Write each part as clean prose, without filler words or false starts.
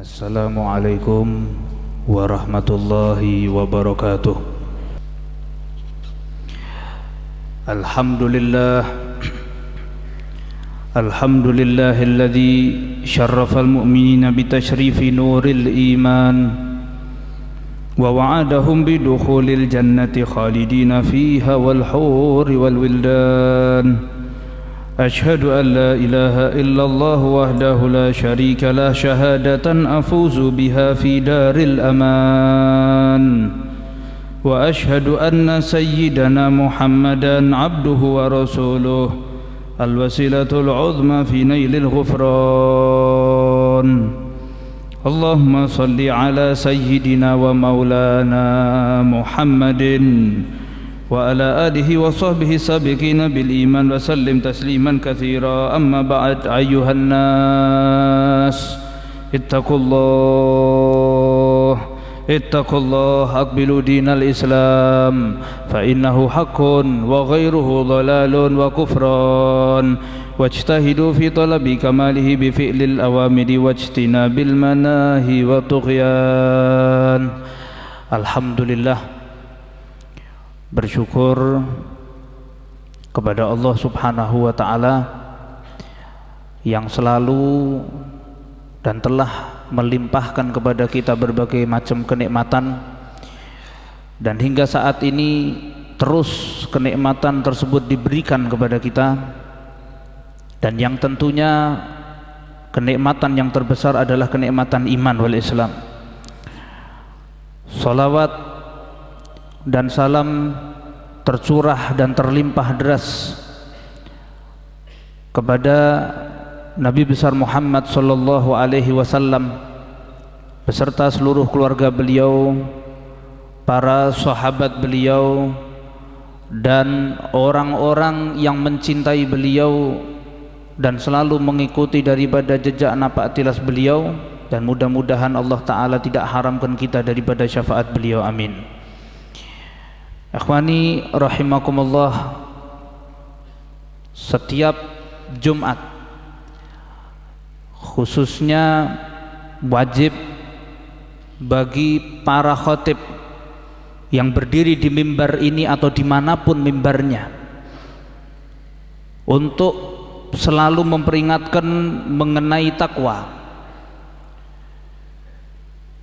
Assalamualaikum warahmatullahi wabarakatuh. Alhamdulillahilladzi syarrafal mu'minina bitashrifi nuril iman wa wa'adahum bidukhulil jannati khalidina fiha wal huri wal wildan. أشهد أن لا إله إلا الله وحده لا شريك له شهادة أفوز بها في دار الأمان وأشهد أن سيدنا محمدا عبده ورسوله الوسيلة العظمى في نيل الغفران. اللهم صل على سيدنا ومولانا محمد وعلى آله وصحبه السابقين بالإيمان وسلم تسليما كثيرا. أما بعد، أيها الناس اتقوا الله أقبلوا دين الإسلام فإنه حق وغيره ضلال وكفران واجتهدوا في طلب كماله بفعل الأوامر واجتناب المناهي والطغيان. Alhamdulillah, bersyukur kepada Allah Subhanahu wa ta'ala yang selalu dan telah melimpahkan kepada kita berbagai macam kenikmatan, dan hingga saat ini terus kenikmatan tersebut diberikan kepada kita, dan yang tentunya kenikmatan yang terbesar adalah kenikmatan iman wal Islam. Salawat dan salam tercurah dan terlimpah deras kepada Nabi besar Muhammad sallallahu alaihi wasallam beserta seluruh keluarga beliau, para sahabat beliau, dan orang-orang yang mencintai beliau dan selalu mengikuti daripada jejak napak tilas beliau, dan mudah-mudahan Allah Ta'ala tidak haramkan kita daripada syafaat beliau, amin. Ikhwani rahimakumullah, setiap Jumat khususnya wajib bagi para khatib yang berdiri di mimbar ini atau dimanapun mimbarnya untuk selalu memperingatkan mengenai takwa.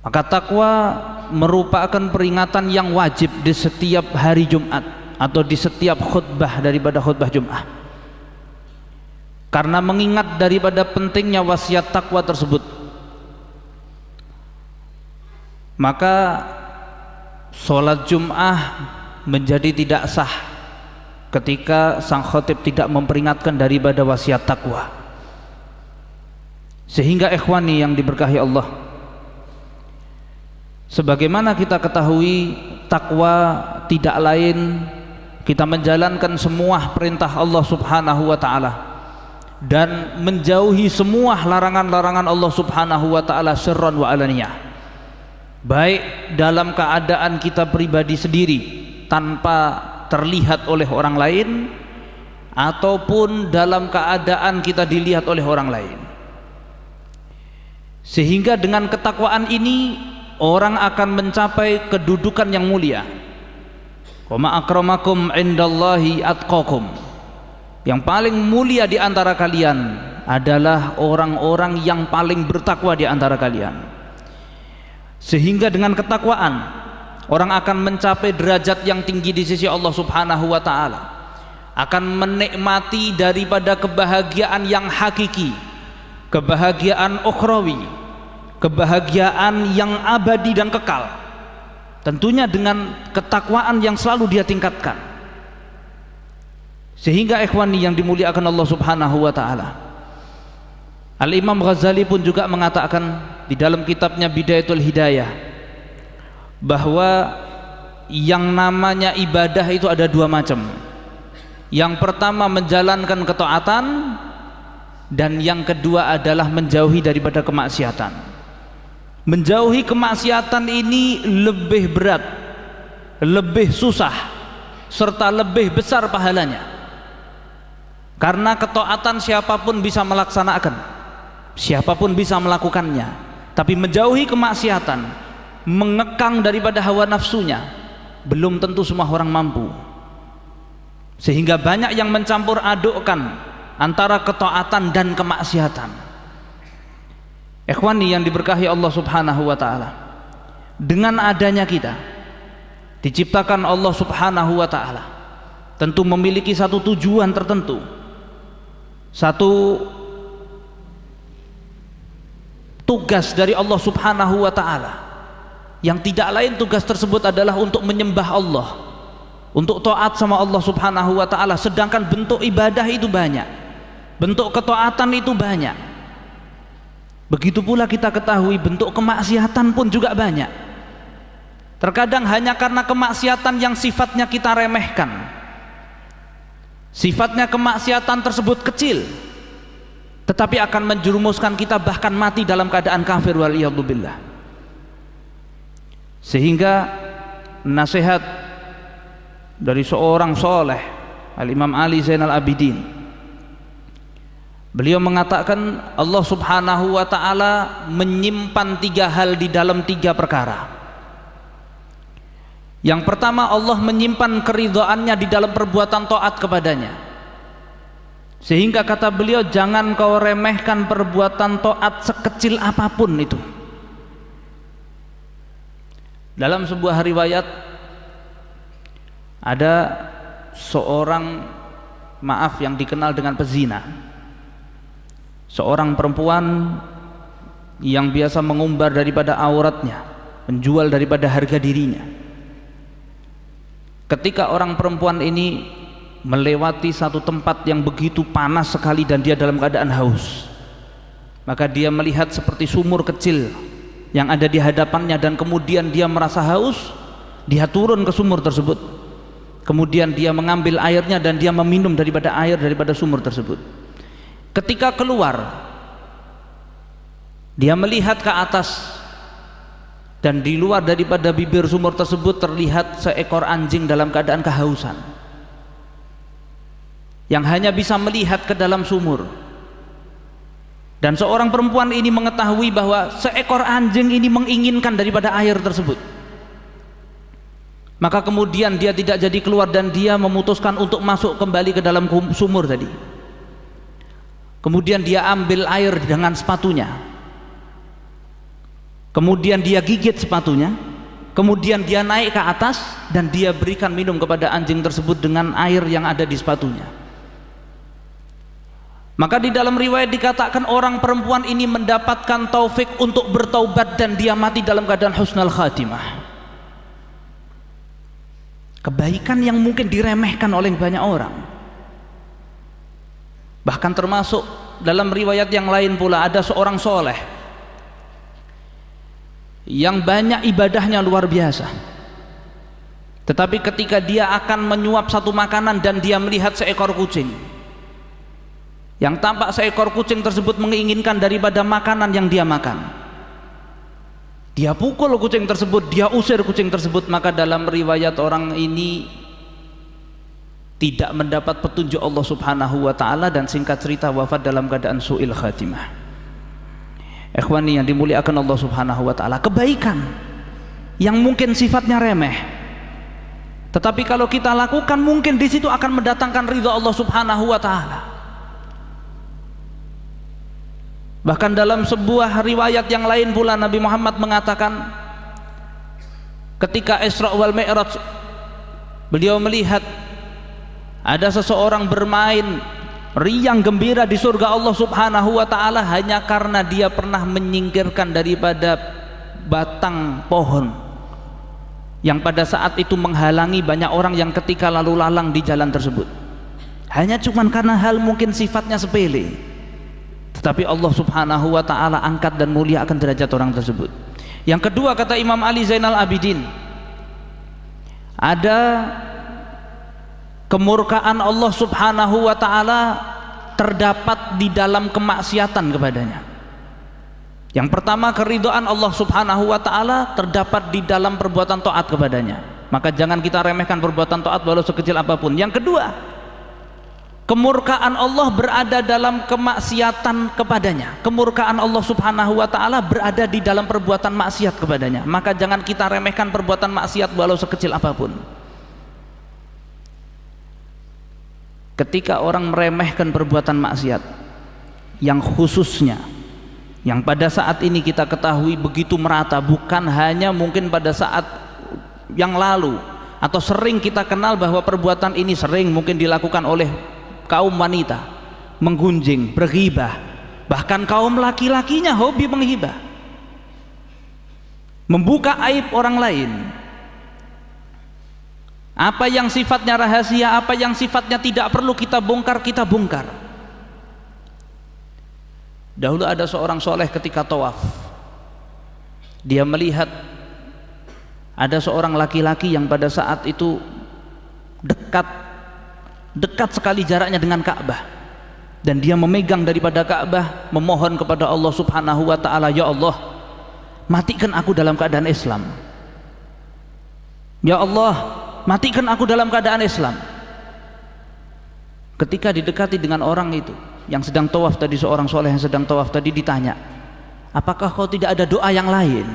Maka takwa merupakan peringatan yang wajib di setiap hari Jumat atau di setiap khutbah daripada khutbah Jumat, karena mengingat daripada pentingnya wasiat takwa tersebut. Maka sholat Jumat menjadi tidak sah ketika sang khatib tidak memperingatkan daripada wasiat takwa. Sehingga ikhwani yang diberkahi Allah, sebagaimana kita ketahui, takwa tidak lain kita menjalankan semua perintah Allah Subhanahu wa ta'ala dan menjauhi semua larangan-larangan Allah Subhanahu wa ta'ala sirran wa alaniyah, baik dalam keadaan kita pribadi sendiri tanpa terlihat oleh orang lain ataupun dalam keadaan kita dilihat oleh orang lain. Sehingga dengan ketakwaan ini orang akan mencapai kedudukan yang mulia. Wa ma akramakum indallahi atqakum. Yang paling mulia di antara kalian adalah orang-orang yang paling bertakwa di antara kalian. Sehingga dengan ketakwaan orang akan mencapai derajat yang tinggi di sisi Allah Subhanahu wa ta'ala, akan menikmati daripada kebahagiaan yang hakiki, kebahagiaan ukhrawi, kebahagiaan yang abadi dan kekal, tentunya dengan ketakwaan yang selalu dia tingkatkan. Sehingga ikhwani yang dimuliakan Allah Subhanahu wa ta'ala, Al-Imam Ghazali pun juga mengatakan di dalam kitabnya Bidayatul Hidayah bahwa yang namanya ibadah itu ada dua macam. Yang pertama menjalankan ketaatan, dan yang kedua adalah menjauhi daripada kemaksiatan. Menjauhi kemaksiatan ini lebih berat, lebih susah, serta lebih besar pahalanya. Karena ketaatan siapapun bisa melaksanakan, siapapun bisa melakukannya, tapi menjauhi kemaksiatan, mengekang daripada hawa nafsunya, belum tentu semua orang mampu. Sehingga banyak yang mencampur adukkan antara ketaatan dan kemaksiatan. Ikhwani yang diberkahi Allah Subhanahu wa taala, dengan adanya kita diciptakan Allah Subhanahu wa taala tentu memiliki satu tujuan tertentu, satu tugas dari Allah Subhanahu wa taala, yang tidak lain tugas tersebut adalah untuk menyembah Allah, untuk taat sama Allah Subhanahu wa taala. Sedangkan bentuk ibadah itu banyak, bentuk ketaatan itu banyak. Begitu pula kita ketahui bentuk kemaksiatan pun juga banyak. Terkadang hanya karena kemaksiatan yang sifatnya kita remehkan, sifatnya kemaksiatan tersebut kecil, tetapi akan menjerumuskan kita bahkan mati dalam keadaan kafir waliyadzubillah. Sehingga nasihat dari seorang soleh, Al-Imam Ali Zainal Abidin, beliau mengatakan Allah Subhanahu wa ta'ala menyimpan 3 hal di dalam 3 perkara. Yang pertama, Allah menyimpan keridhaannya di dalam perbuatan taat kepadanya. Sehingga kata beliau, jangan kau remehkan perbuatan taat sekecil apapun itu. Dalam sebuah riwayat ada seorang, maaf, yang dikenal dengan pezina, seorang perempuan yang biasa mengumbar daripada auratnya, menjual daripada harga dirinya. Ketika orang perempuan ini melewati satu tempat yang begitu panas sekali dan dia dalam keadaan haus, maka dia melihat seperti sumur kecil yang ada di hadapannya, dan kemudian dia merasa haus, dia turun ke sumur tersebut, kemudian dia mengambil airnya dan dia meminum daripada air daripada sumur tersebut. Ketika keluar, dia melihat ke atas, dan di luar daripada bibir sumur tersebut terlihat seekor anjing dalam keadaan kehausan, yang hanya bisa melihat ke dalam sumur. Dan seorang perempuan ini mengetahui bahwa seekor anjing ini menginginkan daripada air tersebut. Maka kemudian dia tidak jadi keluar dan dia memutuskan untuk masuk kembali ke dalam sumur tadi. Kemudian dia ambil air dengan sepatunya, kemudian dia gigit sepatunya, kemudian dia naik ke atas dan dia berikan minum kepada anjing tersebut dengan air yang ada di sepatunya. Maka di dalam riwayat dikatakan orang perempuan ini mendapatkan taufik untuk bertaubat dan dia mati dalam keadaan husnul khatimah. Kebaikan yang mungkin diremehkan oleh banyak orang. Bahkan termasuk dalam riwayat yang lain pula ada seorang soleh yang banyak ibadahnya luar biasa, tetapi ketika dia akan menyuap satu makanan dan dia melihat seekor kucing, yang tampak seekor kucing tersebut menginginkan daripada makanan yang dia makan, dia pukul kucing tersebut, dia usir kucing tersebut. Maka dalam riwayat orang ini tidak mendapat petunjuk Allah Subhanahu wa ta'ala dan singkat cerita wafat dalam keadaan su'il khatimah. Ikhwani yang dimuliakan Allah Subhanahu wa ta'ala, kebaikan yang mungkin sifatnya remeh, tetapi kalau kita lakukan mungkin di situ akan mendatangkan ridha Allah Subhanahu wa ta'ala. Bahkan dalam sebuah riwayat yang lain pula Nabi Muhammad mengatakan ketika Isra wal Mi'raj, beliau melihat ada seseorang bermain riang gembira di surga Allah Subhanahu wa ta'ala hanya karena dia pernah menyingkirkan daripada batang pohon yang pada saat itu menghalangi banyak orang yang ketika lalu lalang di jalan tersebut, hanya cuman karena hal mungkin sifatnya sepele, tetapi Allah Subhanahu wa ta'ala angkat dan mulia akan derajat orang tersebut. Yang kedua, kata Imam Ali Zainal Abidin, ada kemurkaan Allah Subhanahu wa ta'ala terdapat di dalam kemaksiatan kepadanya. Yang pertama, keridhaan Allah Subhanahu wa ta'ala terdapat di dalam perbuatan taat kepadanya. Maka jangan kita remehkan perbuatan taat walau sekecil apapun. Yang kedua, Kemurkaan Allah berada dalam kemaksiatan kepadanya. Kemurkaan Allah subhanahu wa ta'ala berada di dalam perbuatan maksiat kepadanya. Maka jangan kita remehkan perbuatan maksiat walau sekecil apapun. Ketika orang meremehkan perbuatan maksiat, yang khususnya, yang pada saat ini kita ketahui begitu merata, bukan hanya mungkin pada saat yang lalu atau sering kita kenal bahwa perbuatan ini sering mungkin dilakukan oleh kaum wanita, menggunjing, berghibah, bahkan kaum laki-lakinya hobi menghibah, membuka aib orang lain. Apa yang sifatnya rahasia, apa yang sifatnya tidak perlu kita bongkar, kita bongkar. Dahulu ada seorang soleh ketika tawaf, dia melihat ada seorang laki-laki yang pada saat itu dekat sekali jaraknya dengan Ka'bah, dan dia memegang daripada Ka'bah, memohon kepada Allah subhanahu wa ta'ala, ya Allah, matikan aku dalam keadaan Islam. Ya Allah, matikan aku dalam keadaan Islam. Ketika didekati dengan orang itu yang sedang tawaf tadi, seorang soleh yang sedang tawaf tadi, ditanya, apakah kau tidak ada doa yang lain?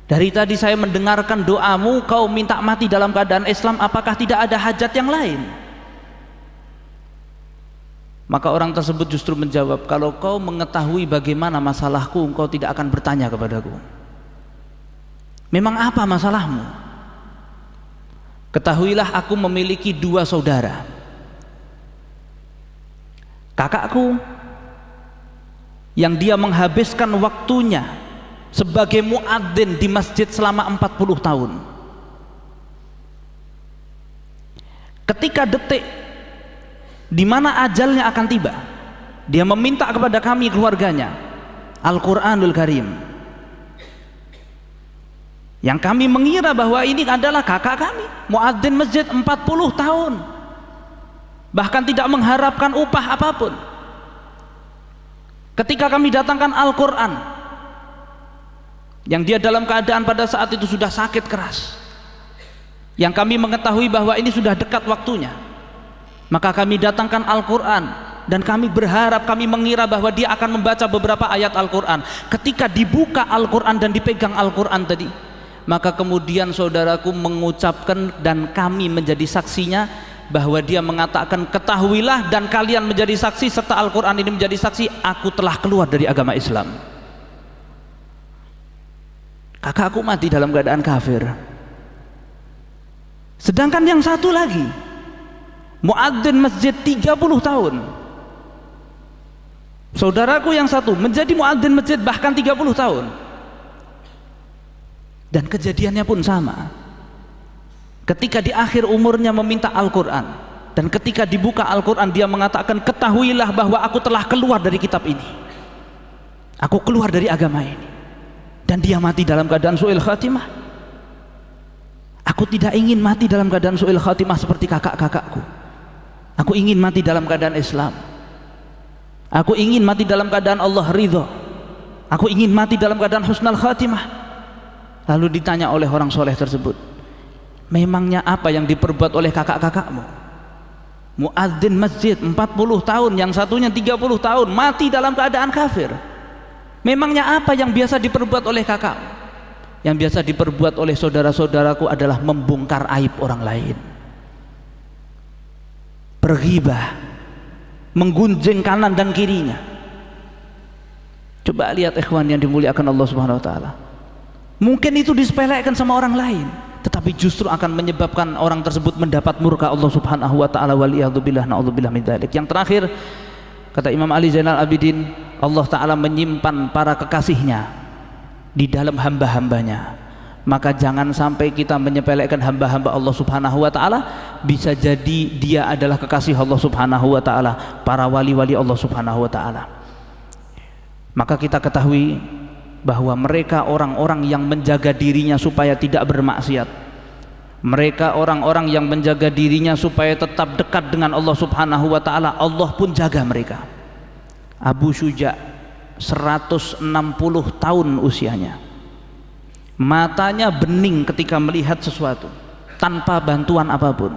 Dari tadi saya mendengarkan doamu, kau minta mati dalam keadaan Islam, apakah tidak ada hajat yang lain? Maka orang tersebut justru menjawab, kalau kau mengetahui bagaimana masalahku, engkau tidak akan bertanya kepadaku. Memang apa masalahmu? Ketahuilah aku memiliki 2 saudara. Kakakku yang dia menghabiskan waktunya sebagai muadzin di masjid selama 40 tahun. Ketika detik di mana ajalnya akan tiba, dia meminta kepada kami keluarganya Al-Quranul Karim, yang kami mengira bahwa ini adalah kakak kami, muadzin masjid 40 tahun, bahkan tidak mengharapkan upah apapun. Ketika kami datangkan Al-Quran, yang dia dalam keadaan pada saat itu sudah sakit keras, yang kami mengetahui bahwa ini sudah dekat waktunya, maka kami datangkan Al-Quran, dan kami berharap, kami mengira bahwa dia akan membaca beberapa ayat Al-Quran. Ketika dibuka Al-Quran dan dipegang Al-Quran tadi, maka kemudian saudaraku mengucapkan, dan kami menjadi saksinya, bahwa dia mengatakan, ketahuilah dan kalian menjadi saksi serta Al-Quran ini menjadi saksi, aku telah keluar dari agama Islam. Kakakku mati dalam keadaan kafir. Sedangkan yang satu lagi muadzin masjid 30 tahun, saudaraku yang satu menjadi muadzin masjid bahkan 30 tahun, dan kejadiannya pun sama. Ketika di akhir umurnya meminta Al-Quran, dan ketika dibuka Al-Quran dia mengatakan, ketahuilah bahwa aku telah keluar dari kitab ini, aku keluar dari agama ini. Dan dia mati dalam keadaan su'il khatimah. Aku tidak ingin mati dalam keadaan su'il khatimah seperti kakak-kakakku. Aku ingin mati dalam keadaan Islam. Aku ingin mati dalam keadaan Allah ridha. Aku ingin mati dalam keadaan husnul khatimah. Lalu ditanya oleh orang soleh tersebut, memangnya apa yang diperbuat oleh kakak-kakakmu? Muadzin masjid 40 tahun, yang satunya 30 tahun, mati dalam keadaan kafir. Memangnya apa yang biasa diperbuat oleh kakak? Yang biasa diperbuat oleh saudara-saudaraku adalah membongkar aib orang lain, berghibah, menggunjing kanan dan kirinya. Coba lihat ikhwan yang dimuliakan Allah Subhanahu wa taala. Mungkin itu disepelekan sama orang lain, tetapi justru akan menyebabkan orang tersebut mendapat murka Allah Subhanahu wa taala. Waliyadzubillah, naudzubillah min dzalik. Yang terakhir, kata Imam Ali Zainal Abidin, Allah taala menyimpan para kekasihnya di dalam hamba-hambanya. Maka jangan sampai kita menyepelekan hamba-hamba Allah Subhanahu wa taala. Bisa jadi dia adalah kekasih Allah Subhanahu wa taala, para wali-wali Allah Subhanahu wa taala. Maka kita ketahui bahwa mereka orang-orang yang menjaga dirinya supaya tidak bermaksiat. Mereka orang-orang yang menjaga dirinya supaya tetap dekat dengan Allah Subhanahu wa taala. Allah pun jaga mereka. Abu Syuja 160 tahun usianya. Matanya bening ketika melihat sesuatu tanpa bantuan apapun.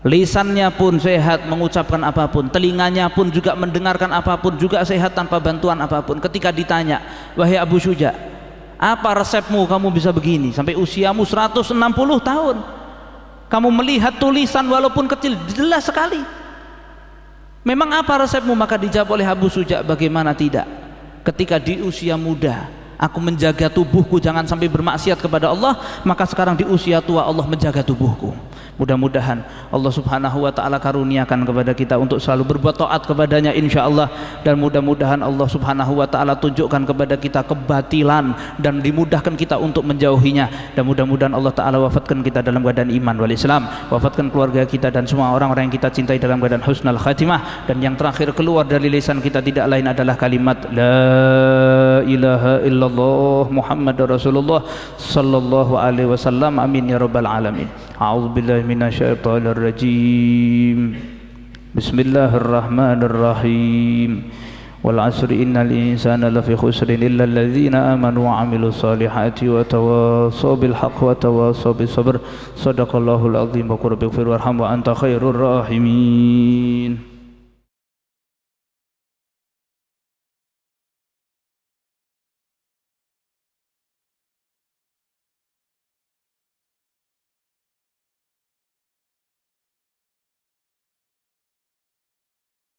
lisannya pun sehat mengucapkan apapun, telinganya pun juga mendengarkan apapun juga sehat tanpa bantuan apapun. Ketika ditanya, wahai Abu Syuja, apa resepmu kamu bisa begini sampai usiamu 160 tahun kamu melihat tulisan walaupun kecil jelas sekali, memang apa resepmu? Maka dijawab oleh Abu Syuja, bagaimana tidak, ketika di usia muda aku menjaga tubuhku jangan sampai bermaksiat kepada Allah, maka sekarang di usia tua Allah menjaga tubuhku. Mudah-mudahan Allah subhanahu wa ta'ala karuniakan kepada kita untuk selalu berbuat taat kepadanya insyaallah, dan mudah-mudahan Allah subhanahu wa ta'ala tunjukkan kepada kita kebatilan dan dimudahkan kita untuk menjauhinya, dan mudah-mudahan Allah ta'ala wafatkan kita dalam keadaan iman wal Islam, wafatkan keluarga kita dan semua orang-orang yang kita cintai dalam keadaan husnul khatimah, dan yang terakhir keluar dari lisan kita tidak lain adalah kalimat la ilaha illallah Muhammadur Rasulullah sallallahu alaihi wasallam. Amin ya rabbal alamin. A'udzubillahi minasyaitonir rajim. Bismillahirrahmanirrahim. Wal 'asri innal insana lafi khusrin illa alladzina amanu wa 'amilus solihati wa tawassaw bil haqqi wa tawassaw bis sabr. Shadaqallahul 'azim wa qul rabbighfir warham wa anta khairur rahimin.